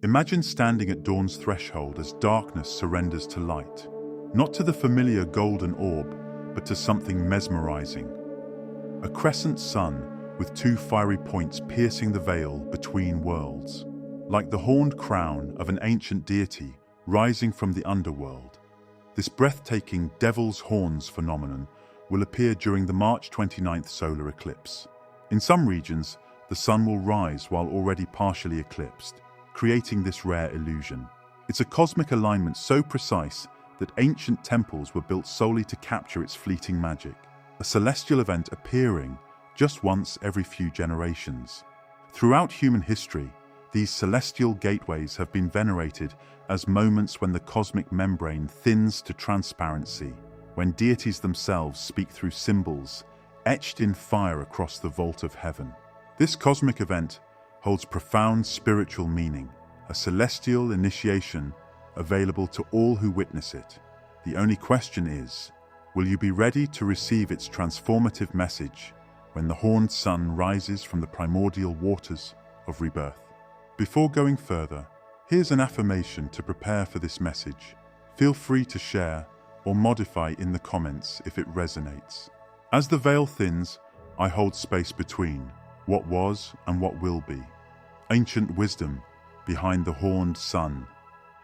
Imagine standing at dawn's threshold as darkness surrenders to light, not to the familiar golden orb, but to something mesmerizing. A crescent sun with two fiery points piercing the veil between worlds, like the horned crown of an ancient deity rising from the underworld. This breathtaking devil's horns phenomenon will appear during the March 29th solar eclipse. In some regions, the sun will rise while already partially eclipsed, creating this rare illusion. It's a cosmic alignment so precise that ancient temples were built solely to capture its fleeting magic, a celestial event appearing just once every few generations. Throughout human history, these celestial gateways have been venerated as moments when the cosmic membrane thins to transparency, when deities themselves speak through symbols etched in fire across the vault of heaven. This cosmic event holds profound spiritual meaning, a celestial initiation available to all who witness it. The only question is, will you be ready to receive its transformative message when the horned sun rises from the primordial waters of rebirth? Before going further, here's an affirmation to prepare for this message. Feel free to share or modify in the comments if it resonates. As the veil thins, I hold space between what was and what will be. Ancient wisdom behind the horned sun.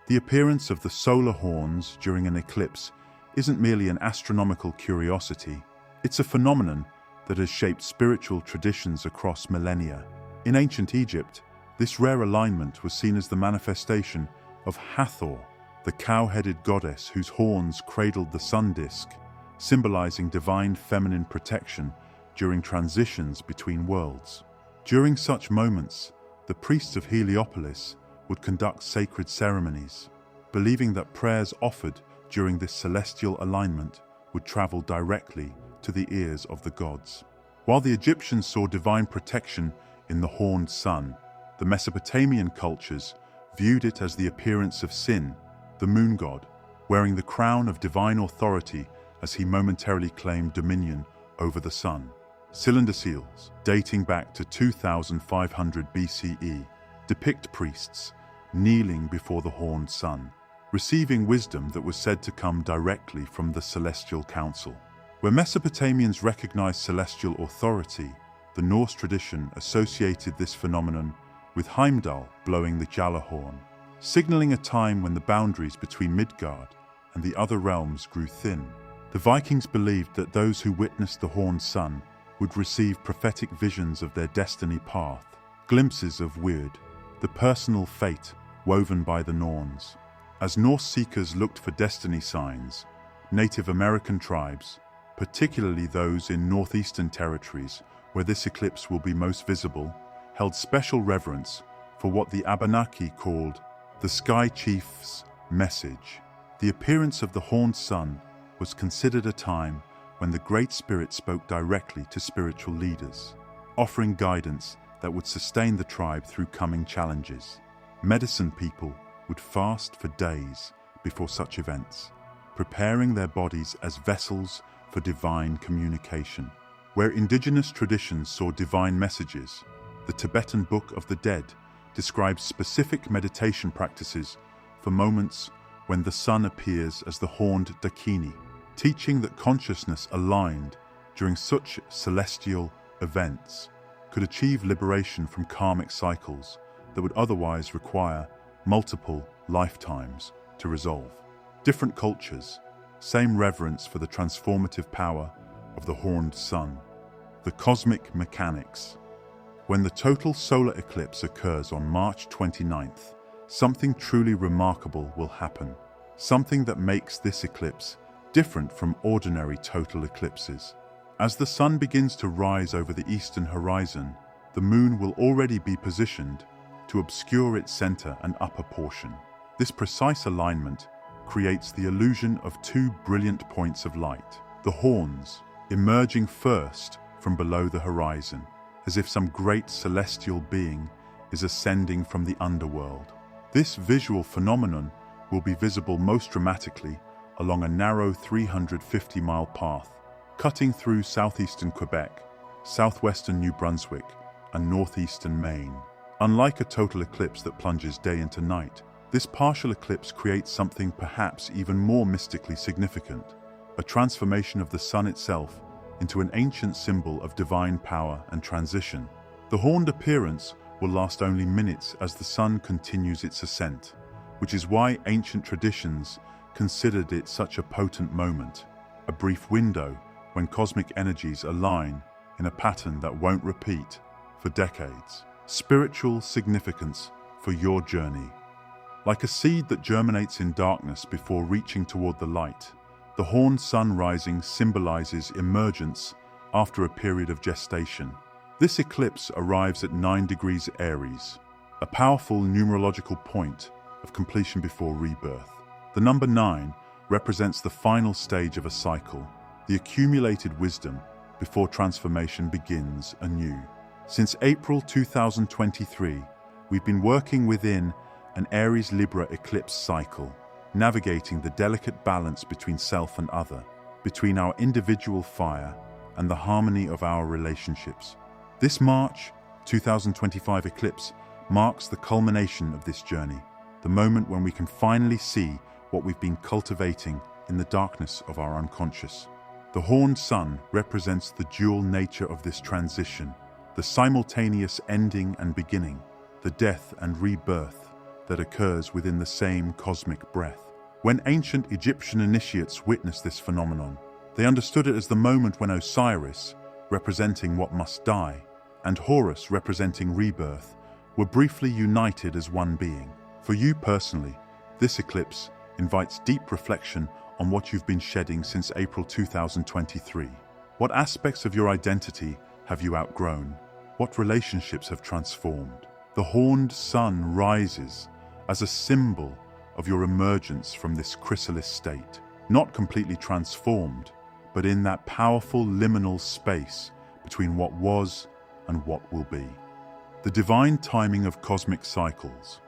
The appearance of the solar horns during an eclipse isn't merely an astronomical curiosity. It's a phenomenon that has shaped spiritual traditions across millennia. In ancient Egypt, this rare alignment was seen as the manifestation of Hathor, the cow-headed goddess whose horns cradled the sun disk, symbolizing divine feminine protection during transitions between worlds. During such moments, the priests of Heliopolis would conduct sacred ceremonies, believing that prayers offered during this celestial alignment would travel directly to the ears of the gods. While the Egyptians saw divine protection in the horned sun, the Mesopotamian cultures viewed it as the appearance of Sin, the moon god, wearing the crown of divine authority as he momentarily claimed dominion over the sun. Cylinder seals, dating back to 2500 BCE, depict priests kneeling before the horned sun, receiving wisdom that was said to come directly from the celestial council. Where Mesopotamians recognized celestial authority, the Norse tradition associated this phenomenon with Heimdall blowing the Jala horn, signaling a time when the boundaries between Midgard and the other realms grew thin. The Vikings believed that those who witnessed the horned sun would receive prophetic visions of their destiny path, glimpses of Weird, the personal fate woven by the Norns. As Norse seekers looked for destiny signs, Native American tribes, particularly those in northeastern territories where this eclipse will be most visible, held special reverence for what the Abenaki called the Sky Chief's message. The appearance of the horned sun was considered a time when the Great Spirit spoke directly to spiritual leaders, offering guidance that would sustain the tribe through coming challenges. Medicine people would fast for days before such events, preparing their bodies as vessels for divine communication. Where indigenous traditions saw divine messages, the Tibetan Book of the Dead describes specific meditation practices for moments when the sun appears as the horned Dakini, teaching that consciousness aligned during such celestial events could achieve liberation from karmic cycles that would otherwise require multiple lifetimes to resolve. Different cultures, same reverence for the transformative power of the horned sun. The cosmic mechanics. When the total solar eclipse occurs on March 29th, something truly remarkable will happen. Something that makes this eclipse different from ordinary total eclipses. As the sun begins to rise over the eastern horizon, the moon will already be positioned to obscure its center and upper portion. This precise alignment creates the illusion of two brilliant points of light, the horns, emerging first from below the horizon, as if some great celestial being is ascending from the underworld. This visual phenomenon will be visible most dramatically along a narrow 350-mile path, cutting through southeastern Quebec, southwestern New Brunswick, and northeastern Maine. Unlike a total eclipse that plunges day into night, this partial eclipse creates something perhaps even more mystically significant, a transformation of the sun itself into an ancient symbol of divine power and transition. The horned appearance will last only minutes as the sun continues its ascent, which is why ancient traditions considered it such a potent moment, a brief window when cosmic energies align in a pattern that won't repeat for decades. Spiritual significance for your journey. Like a seed that germinates in darkness before reaching toward the light, the horned sun rising symbolizes emergence after a period of gestation. This eclipse arrives at 9 degrees Aries, a powerful numerological point of completion before rebirth. The number 9 represents the final stage of a cycle, the accumulated wisdom before transformation begins anew. Since April 2023, we've been working within an Aries-Libra eclipse cycle, navigating the delicate balance between self and other, between our individual fire and the harmony of our relationships. This March 2025 eclipse marks the culmination of this journey, the moment when we can finally see what we've been cultivating in the darkness of our unconscious. The horned sun represents the dual nature of this transition, the simultaneous ending and beginning, the death and rebirth that occurs within the same cosmic breath. When ancient Egyptian initiates witnessed this phenomenon, they understood it as the moment when Osiris, representing what must die, and Horus, representing rebirth, were briefly united as one being. For you personally, this eclipse invites deep reflection on what you've been shedding since April 2023. What aspects of your identity have you outgrown? What relationships have transformed? The horned sun rises as a symbol of your emergence from this chrysalis state, not completely transformed, but in that powerful liminal space between what was and what will be. The divine timing of cosmic cycles.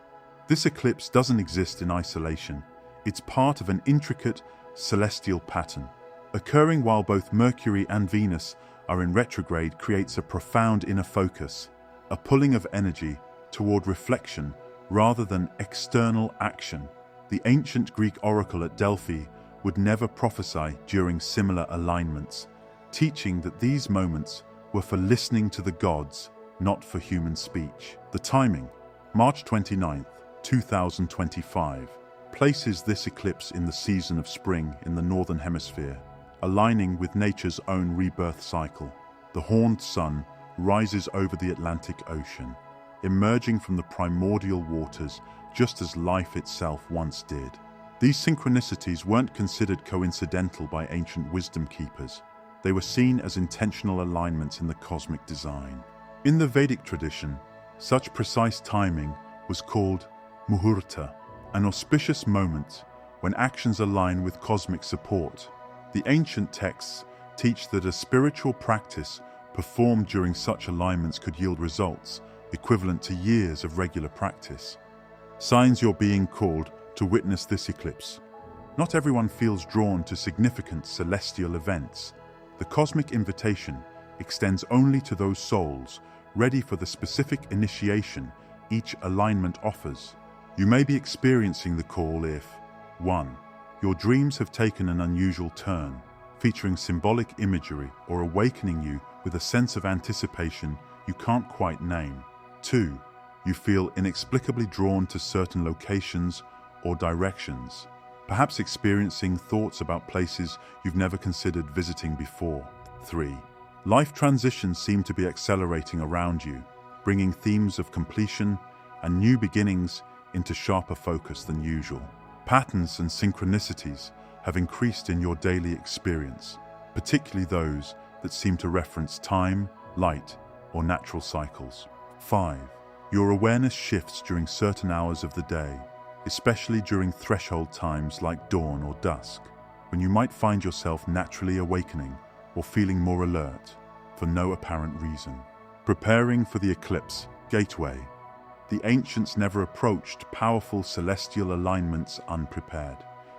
This eclipse doesn't exist in isolation. It's part of an intricate celestial pattern. Occurring while both Mercury and Venus are in retrograde creates a profound inner focus, a pulling of energy toward reflection rather than external action. The ancient Greek oracle at Delphi would never prophesy during similar alignments, teaching that these moments were for listening to the gods, not for human speech. The timing, March 29th, 2025, places this eclipse in the season of spring in the northern hemisphere, aligning with nature's own rebirth cycle. The horned sun rises over the Atlantic Ocean, emerging from the primordial waters just as life itself once did. These synchronicities weren't considered coincidental by ancient wisdom keepers. They were seen as intentional alignments in the cosmic design. In the Vedic tradition, such precise timing was called muhurta, an auspicious moment when actions align with cosmic support. The ancient texts teach that a spiritual practice performed during such alignments could yield results equivalent to years of regular practice. Signs you're being called to witness this eclipse. Not everyone feels drawn to significant celestial events. The cosmic invitation extends only to those souls ready for the specific initiation each alignment offers. You may be experiencing the call if 1. Your dreams have taken an unusual turn, featuring symbolic imagery or awakening you with a sense of anticipation you can't quite name. 2. You feel inexplicably drawn to certain locations or directions, perhaps experiencing thoughts about places you've never considered visiting before. 3. Life transitions seem to be accelerating around you, bringing themes of completion and new beginnings into sharper focus than usual. Patterns and synchronicities have increased in your daily experience, particularly those that seem to reference time, light, or natural cycles. 5. Your awareness shifts during certain hours of the day, especially during threshold times like dawn or dusk, when you might find yourself naturally awakening or feeling more alert for no apparent reason. Preparing for the eclipse gateway. The ancients never approached powerful celestial alignments unprepared.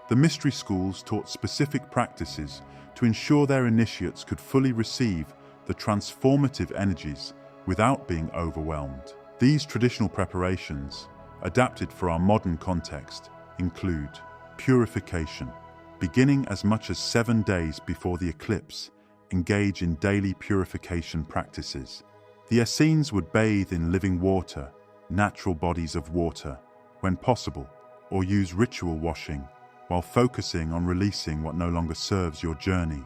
The mystery schools taught specific practices to ensure their initiates could fully receive the transformative energies without being overwhelmed. These traditional preparations, adapted for our modern context, include purification. Beginning as much as 7 days before the eclipse, engage in daily purification practices. The Essenes would bathe in living water, natural bodies of water, when possible, or use ritual washing, while focusing on releasing what no longer serves your journey.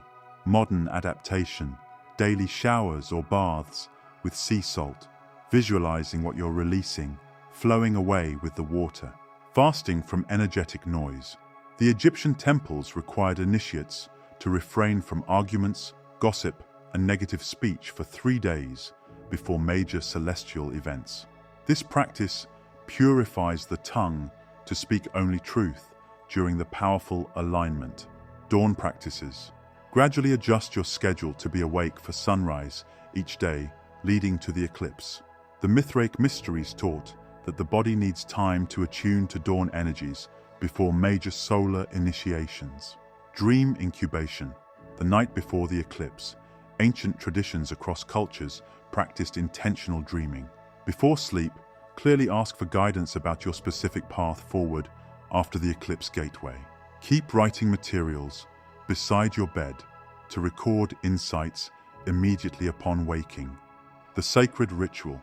Modern adaptation, daily showers or baths with sea salt, visualizing what you're releasing, flowing away with the water. Fasting from energetic noise. The Egyptian temples required initiates to refrain from arguments, gossip, and negative speech for 3 days before major celestial events. This practice purifies the tongue to speak only truth during the powerful alignment. Dawn practices. Gradually adjust your schedule to be awake for sunrise each day leading to the eclipse. The Mithraic mysteries taught that the body needs time to attune to dawn energies before major solar initiations. Dream incubation. The night before the eclipse, ancient traditions across cultures practiced intentional dreaming. Before sleep, clearly ask for guidance about your specific path forward after the eclipse gateway. Keep writing materials beside your bed to record insights immediately upon waking. The sacred ritual.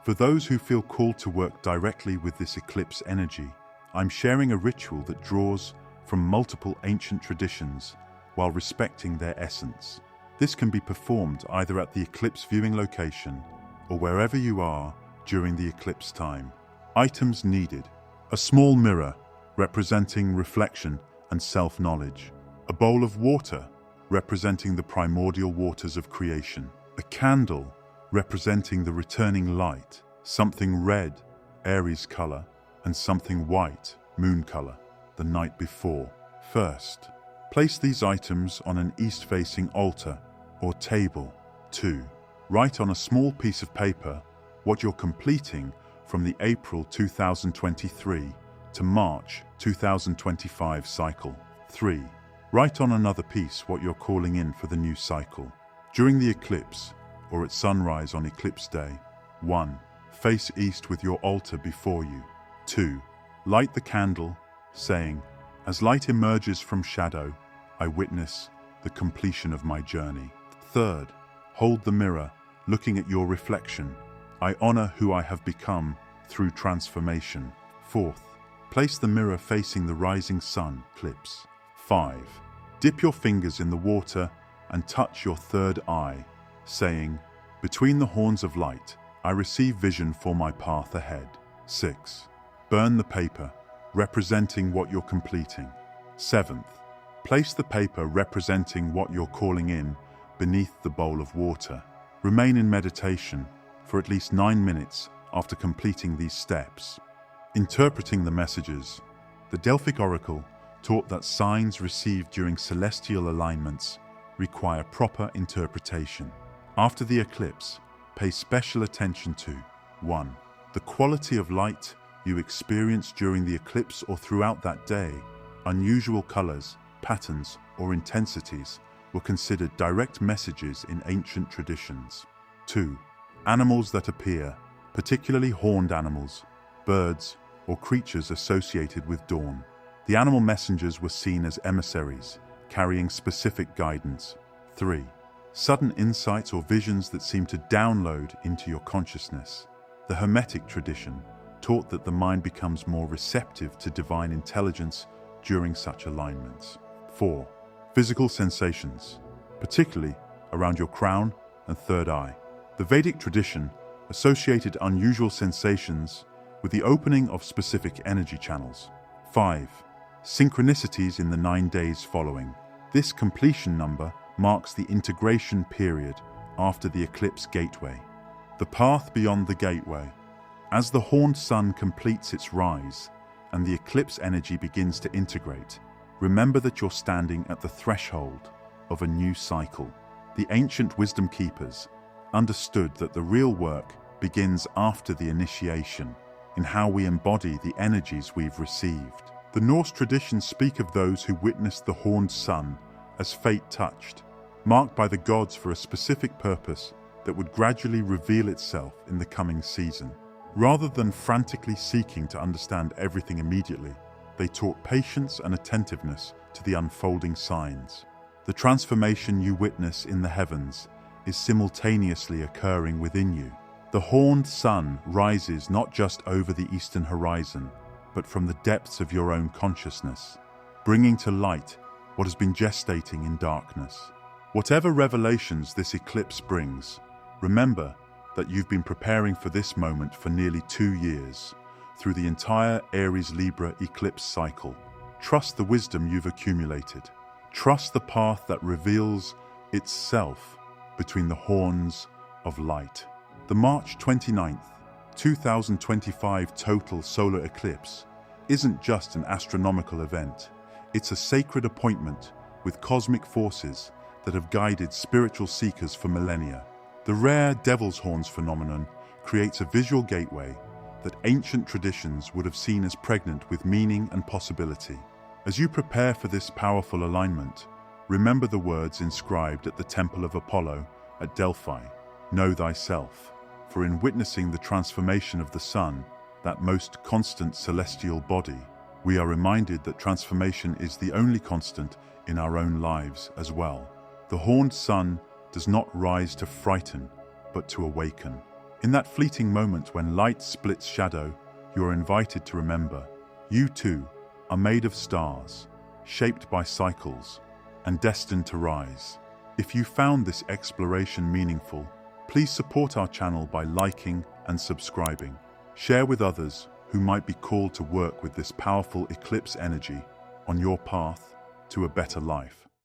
For those who feel called to work directly with this eclipse energy, I'm sharing a ritual that draws from multiple ancient traditions while respecting their essence. This can be performed either at the eclipse viewing location or wherever you are during the eclipse time. Items needed. A small mirror representing reflection and self-knowledge. A bowl of water representing the primordial waters of creation. A candle representing the returning light. Something red, Aries color, and something white, moon color, the night before. First, place these items on an east-facing altar or table. 2. Write on a small piece of paper what you're completing from the April 2023 to March 2025 cycle. 3. Write on another piece what you're calling in for the new cycle. During the eclipse, or at sunrise on eclipse day. 1. Face east with your altar before you. 2. Light the candle, saying, "As light emerges from shadow, I witness the completion of my journey." 3rd. Hold the mirror, looking at your reflection. "I honor who I have become through transformation." 4th. Place the mirror facing the rising sun, eclipse. 5. Dip your fingers in the water and touch your third eye, saying, "Between the horns of light, I receive vision for my path ahead." 6. Burn the paper, representing what you're completing. 7th. Place the paper representing what you're calling in beneath the bowl of water. Remain in meditation for at least 9 minutes after completing these steps. Interpreting the messages. The Delphic oracle taught that signs received during celestial alignments require proper interpretation. After the eclipse, pay special attention to 1. The quality of light you experience during the eclipse or throughout that day. Unusual colors, patterns, or intensities were considered direct messages in ancient traditions. 2. Animals that appear, particularly horned animals, birds, or creatures associated with dawn. The animal messengers were seen as emissaries, carrying specific guidance. 3. Sudden insights or visions that seem to download into your consciousness. The Hermetic tradition taught that the mind becomes more receptive to divine intelligence during such alignments. 4. Physical sensations, particularly around your crown and third eye. The Vedic tradition associated unusual sensations with the opening of specific energy channels. 5. Synchronicities in the 9 days following. This completion number marks the integration period after the eclipse gateway. The path beyond the gateway. As the horned sun completes its rise and the eclipse energy begins to integrate, remember that you're standing at the threshold of a new cycle. The ancient wisdom keepers understood that the real work begins after the initiation, in how we embody the energies we've received. The Norse traditions speak of those who witnessed the horned sun as fate touched, marked by the gods for a specific purpose that would gradually reveal itself in the coming season. Rather than frantically seeking to understand everything immediately, they taught patience and attentiveness to the unfolding signs. The transformation you witness in the heavens is simultaneously occurring within you. The horned sun rises not just over the eastern horizon, but from the depths of your own consciousness, bringing to light what has been gestating in darkness. Whatever revelations this eclipse brings, remember that you've been preparing for this moment for nearly 2 years, through the entire Aries-Libra eclipse cycle. Trust the wisdom you've accumulated. Trust the path that reveals itself between the horns of light. The March 29th, 2025 total solar eclipse isn't just an astronomical event. It's a sacred appointment with cosmic forces that have guided spiritual seekers for millennia. The rare devil's horns phenomenon creates a visual gateway that ancient traditions would have seen as pregnant with meaning and possibility. As you prepare for this powerful alignment, remember the words inscribed at the Temple of Apollo at Delphi: "Know thyself." For in witnessing the transformation of the sun, that most constant celestial body, we are reminded that transformation is the only constant in our own lives as well. The horned sun does not rise to frighten, but to awaken. In that fleeting moment when light splits shadow, you are invited to remember, you too are made of stars, shaped by cycles, and destined to rise. If you found this exploration meaningful, please support our channel by liking and subscribing. Share with others who might be called to work with this powerful eclipse energy on your path to a better life.